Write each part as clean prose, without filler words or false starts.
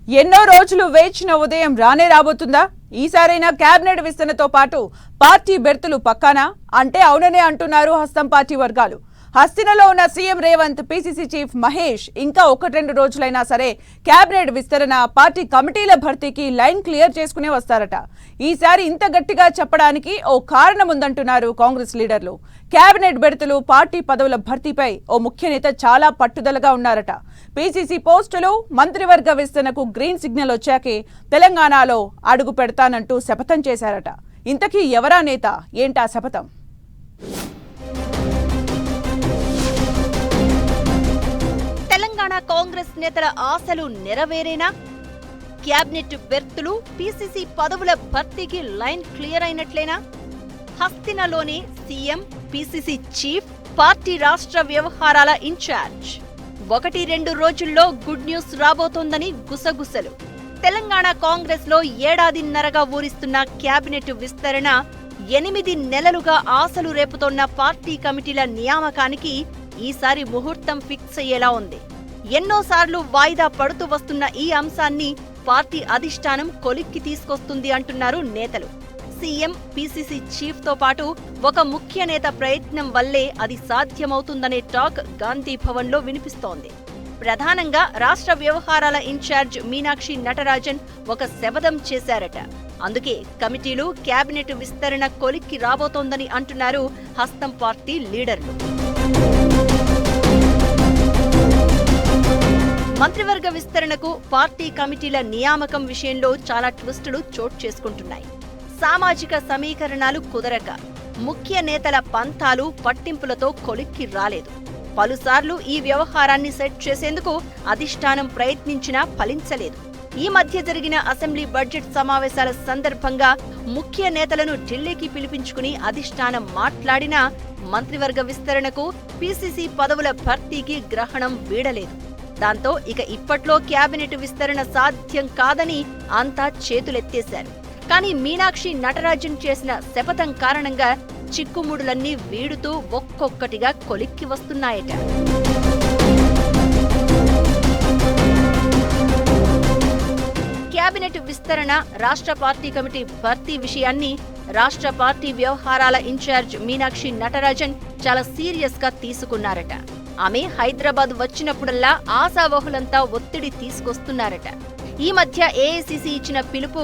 ఎన్నో రోజులు వేచిన ఉదయం రానే రాబోతుందా? ఈసారైనా కేబినెట్ విస్తరణతో పాటు పార్టీ బెర్తులు పక్కానా అంటే అవుననే అంటున్నారు హస్తం పార్టీ వర్గాలు. హస్తినలో ఉన్న CM Revanth, PCC chief Mahesh ఇంకా 1-2 రోజులైనా సరే కేబినెట్ విస్తరణ, పార్టీ కమిటీల భర్తీకి లైన్ క్లియర్ చేసుకునే వస్తారట. ఈసారి ఇంత గట్టిగా చెప్పడానికి ఓ కారణం ఉందంటున్నారు కాంగ్రెస్ లీడర్లు. కేబినెట్ బెర్తులు, పార్టీ పదవుల భర్తీపై ఓ ముఖ్య నేత చాలా పట్టుదలగా ఉన్నారట. పీసీసీ పోస్టులు, మంత్రివర్గ విస్తరణకు గ్రీన్ సిగ్నల్ వచ్చాకే తెలంగాణలో అడుగు పెడతానంటూ శపథం చేశారట. ఇంతకీ ఎవరా నేత, ఏంటా శపథం? తెలంగాణ కాంగ్రెస్ నేతల ఆశలు నెరవేరేనా? క్యాబినెట్ బెర్తులు, పీసీసీ పదవుల భర్తీకి లైన్ క్లియర్ అయినట్లేనా? హస్తినలోనే సీఎం, పీసీసీ చీఫ్, పార్టీ రాష్ట్ర వ్యవహారాల ఇన్ఛార్జ్. 1-2 రోజుల్లో గుడ్ న్యూస్ రాబోతోందని గుసగుసలు. తెలంగాణ కాంగ్రెస్ లో ఏడాదిన్నరగా ఊరిస్తున్న క్యాబినెట్ విస్తరణ, 8 నెలలుగా ఆశలు రేపుతోన్న పార్టీ కమిటీల నియామకానికి ఈసారి ముహూర్తం ఫిక్స్ అయ్యేలా ఉంది. ఎన్నోసార్లు వాయిదా పడుతూ వస్తున్న ఈ అంశాన్ని పార్టీ అధిష్టానం కొలిక్కి తీసుకొస్తుంది అంటున్నారు నేతలు. సీఎం, పీసీసీ చీఫ్ తో పాటు ఒక ముఖ్య నేత ప్రయత్నం వల్లే అది సాధ్యమవుతుందనే టాక్ గాంధీ భవన్ లో వినిపిస్తోంది. ప్రధానంగా రాష్ట్ర వ్యవహారాల ఇన్ఛార్జ్ మీనాక్షి నటరాజన్ ఒక శపథం చేశారట. అందుకే కమిటీలు, కేబినెట్ విస్తరణ కొలిక్కి రాబోతోందని అంటున్నారు హస్తం పార్టీ లీడర్లు. మంత్రివర్గ విస్తరణకు, పార్టీ కమిటీల నియామకం విషయంలో చాలా ట్విస్టులు చోటు చేసుకుంటున్నాయి. సామాజిక సమీకరణాలు కుదరక, ముఖ్య నేతల పంతాలు, పట్టింపులతో కొలిక్కి రాలేదు. పలుసార్లు ఈ వ్యవహారాన్ని సెట్ చేసేందుకు అధిష్టానం ప్రయత్నించినా ఫలించలేదు. ఈ మధ్య జరిగిన అసెంబ్లీ బడ్జెట్ సమావేశాల సందర్భంగా ముఖ్య నేతలను ఢిల్లీకి పిలిపించుకుని అధిష్టానం మాట్లాడినా మంత్రివర్గ విస్తరణకు, పీసీసీ పదవుల భర్తీకి గ్రహణం వీడలేదు. దాంతో ఇక ఇప్పట్లో క్యాబినెట్ విస్తరణ సాధ్యం కాదని అంతా చేతులెత్తేశారు. కానీ మీనాక్షి నటరాజన్ చేసిన శపథం కారణంగా చిక్కుముడులన్నీ వీడుతూ ఒక్కొక్కటిగా కొలిక్కి వస్తున్నాయట. క్యాబినెట్ విస్తరణ, రాష్ట్ర పార్టీ కమిటీ భర్తీ విషయాన్ని రాష్ట్ర పార్టీ వ్యవహారాల ఇన్ఛార్జ్ మీనాక్షి నటరాజన్ చాలా సీరియస్ గా తీసుకున్నారట. ఆమె హైదరాబాద్ వచ్చినప్పుడల్లా ఆశావహులంతా ఒత్తిడి తీసుకొస్తున్నారట. ఈ మధ్య ఏఐసీసీ ఇచ్చిన పిలుపు,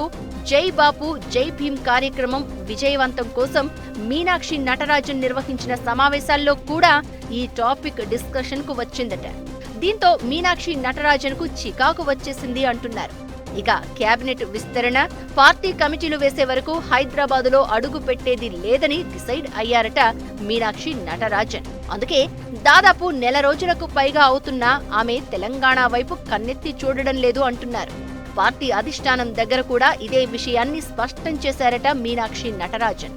జై బాపు జై భీమ్ కార్యక్రమం విజయవంతం కోసం మీనాక్షి నటరాజన్ నిర్వహించిన సమావేశాల్లో కూడా ఈ టాపిక్ డిస్కషన్ కు వచ్చిందట. దీంతో మీనాక్షి నటరాజన్ కు చికాకు వచ్చేసింది అంటున్నారు. ఇక కేబినెట్ విస్తరణ, పార్టీ కమిటీలు వేసే వరకు హైదరాబాదులో అడుగు పెట్టేది లేదని డిసైడ్ అయ్యారట మీనాక్షి నటరాజన్. అందుకే దాదాపు 1 నెల రోజులకు పైగా అవుతున్నా ఆమె తెలంగాణ వైపు కన్నెత్తి చూడడం లేదు అంటున్నారు. పార్టీ అధిష్టానం దగ్గర కూడా ఇదే విషయాన్ని స్పష్టం చేశారట మీనాక్షి నటరాజన్.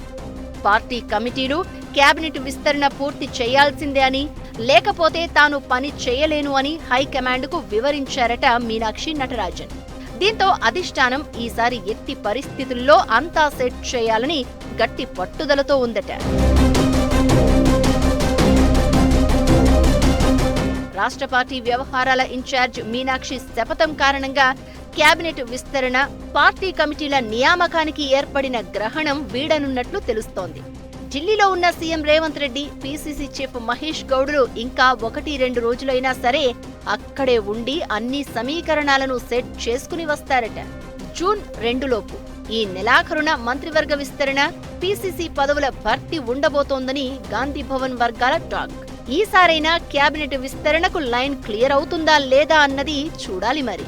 పార్టీ కమిటీలు, కేబినెట్ విస్తరణ పూర్తి చేయాల్సిందే అని, లేకపోతే తాను పని చేయలేను అని హైకమాండ్కు వివరించారట మీనాక్షి నటరాజన్. దీంతో అధిష్టానం ఈసారి ఎట్టి పరిస్థితుల్లో అంతా సెట్ చేయాలని గట్టి పట్టుదలతో ఉందట. రాష్ట్ర పార్టీ వ్యవహారాల ఇన్ఛార్జ్ మీనాక్షి శపథం కారణంగా కేబినెట్ విస్తరణ, పార్టీ కమిటీల నియామకానికి ఏర్పడిన గ్రహణం వీడనున్నట్లు తెలుస్తోంది. ఢిల్లీలో ఉన్న CM Revanth Reddy, PCC chief Mahesh గౌడ్లు ఇంకా 1-2 రోజులైనా సరే అక్కడే ఉండి అన్ని సమీకరణాలను సెట్ చేసుకుని వస్తారట. జూన్ 2 లోపు ఈ నెలాఖరున మంత్రివర్గ విస్తరణ, పీసీసీ పదవుల భర్తీ ఉండబోతోందని గాంధీ భవన్ వర్గాల టాక్. ఈసారైనా క్యాబినెట్ విస్తరణకు లైన్ క్లియర్ అవుతుందా లేదా అన్నది చూడాలి మరి.